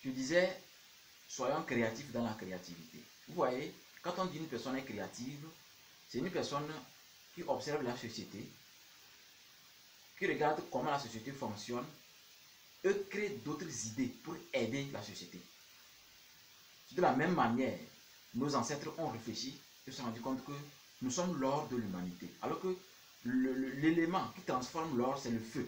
Je disais, soyons créatifs dans la créativité. Vous voyez, quand on dit une personne est créative, c'est une personne qui observe la société, qui regarde comment la société fonctionne, et crée d'autres idées pour aider la société. De la même manière, nos ancêtres ont réfléchi et se sont rendus compte que nous sommes l'or de l'humanité. Alors que l'élément qui transforme l'or, c'est le feu.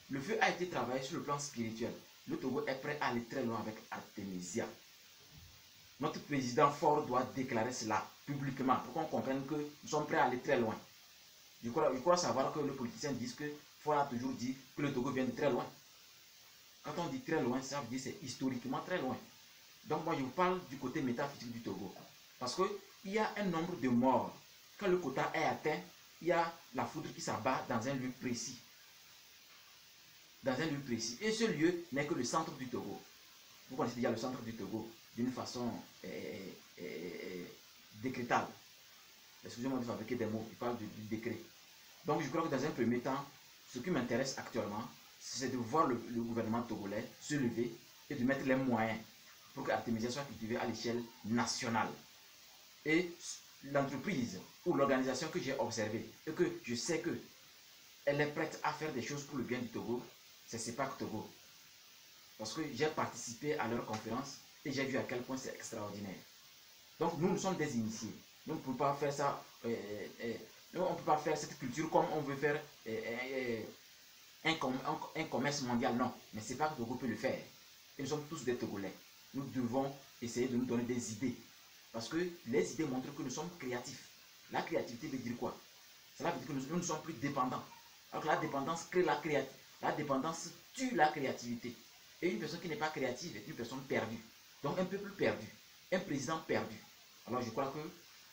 Le feu a été travaillé sur le plan spirituel. Le Togo est prêt à aller très loin avec Artemisia. Notre président fort doit déclarer cela publiquement pour qu'on comprenne que nous sommes prêts à aller très loin. Je crois savoir que les politiciens disent que Fort a toujours dit que le Togo vient de très loin. Quand on dit très loin, ça veut dire que c'est historiquement très loin. Donc moi je vous parle du côté métaphysique du Togo. Parce qu'il y a un nombre de morts. Quand le quota est atteint, il y a la foudre qui s'abat dans un lieu précis. Dans un lieu précis. Et ce lieu n'est que le centre du Togo. Vous connaissez déjà le centre du Togo d'une façon décrétale. Excusez-moi de fabriquer des mots, je parle du décret. Donc je crois que dans un premier temps, ce qui m'intéresse actuellement, c'est de voir le gouvernement togolais se lever et de mettre les moyens pour que Artemisia soit cultivée à l'échelle nationale. Et l'entreprise ou l'organisation que j'ai observée et que je sais qu'elle est prête à faire des choses pour le bien du Togo, c'est CEPAC Togo. Parce que j'ai participé à leur conférence et j'ai vu à quel point c'est extraordinaire. Donc nous sommes des initiés. Nous ne pouvons pas faire ça, on ne peut pas faire cette culture comme on veut faire un commerce mondial, non. Mais c'est pas que Togo peut le faire. Et nous sommes tous des Togolais. Nous devons essayer de nous donner des idées. Parce que les idées montrent que nous sommes créatifs. La créativité veut dire quoi? Cela veut dire que nous ne sommes plus dépendants. Alors que la dépendance crée la créativité. La dépendance tue la créativité. Et une personne qui n'est pas créative est une personne perdue. Donc un peuple perdu. Un président perdu. Alors je crois que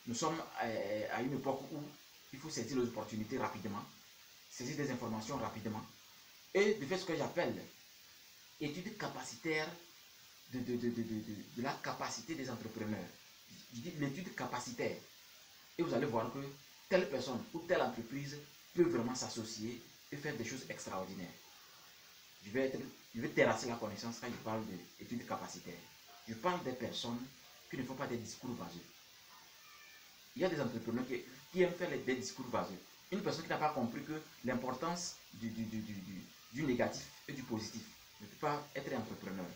nous sommes à une époque où il faut saisir les opportunités rapidement. Saisir des informations rapidement. Et de faire ce que j'appelle étude capacitaire de la capacité des entrepreneurs. Je dis l'étude capacitaire. Et vous allez voir que telle personne ou telle entreprise peut vraiment s'associer et faire des choses extraordinaires. Je vais terrasser la connaissance quand je parle d'études capacitaires. Je parle des personnes qui ne font pas des discours vaseux. Il y a des entrepreneurs qui aiment faire des discours vaseux. Une personne qui n'a pas compris que l'importance du négatif et du positif ne peut pas être entrepreneur.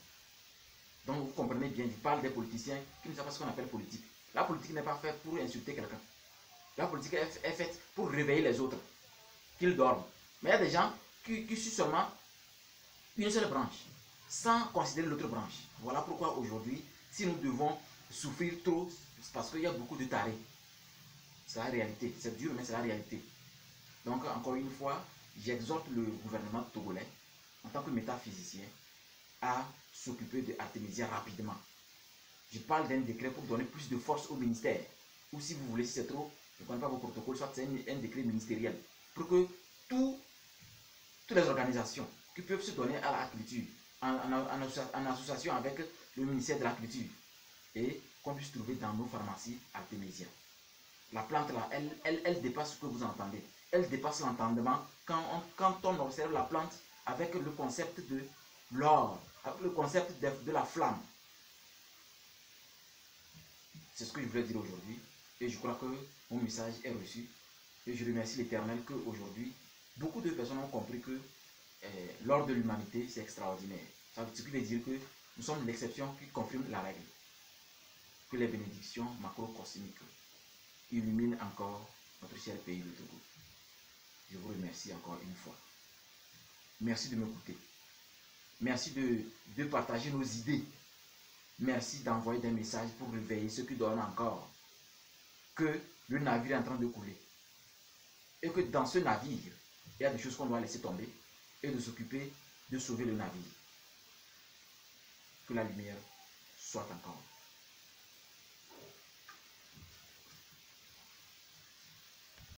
Donc vous comprenez bien, je parle des politiciens qui ne savent pas ce qu'on appelle politique. La politique n'est pas faite pour insulter quelqu'un. La politique est faite pour réveiller les autres, qu'ils dorment. Mais il y a des gens qui suivent seulement une seule branche, sans considérer l'autre branche. Voilà pourquoi aujourd'hui, si nous devons souffrir trop, c'est parce qu'il y a beaucoup de tarés. C'est la réalité. C'est dur, mais c'est la réalité. Donc, encore une fois, j'exhorte le gouvernement togolais, en tant que métaphysicien, à s'occuper de Artemisia rapidement. Je parle d'un décret pour donner plus de force au ministère. Ou si vous voulez, si c'est trop, je ne connais pas vos protocoles, soit c'est un décret ministériel. Pour que toutes les organisations qui peuvent se donner à la culture, en association avec le ministère de la Culture, et qu'on puisse trouver dans nos pharmacies Artemisia. La plante là, elle dépasse ce que vous entendez. Elle dépasse l'entendement quand on observe la plante avec le concept de l'or, avec le concept de la flamme. C'est ce que je voulais dire aujourd'hui. Et je crois que mon message est reçu. Et je remercie l'Éternel qu'aujourd'hui, beaucoup de personnes ont compris que l'or de l'humanité, c'est extraordinaire. Ce qui veut dire que nous sommes l'exception qui confirme la règle. Que les bénédictions macrocosmiques illuminent encore notre cher pays, le Togo. Je vous remercie encore une fois. Merci de m'écouter. Merci de partager nos idées. Merci d'envoyer des messages pour réveiller ceux qui dorment encore. Que le navire est en train de couler. Et que dans ce navire, il y a des choses qu'on doit laisser tomber et de s'occuper de sauver le navire. Que la lumière soit encore.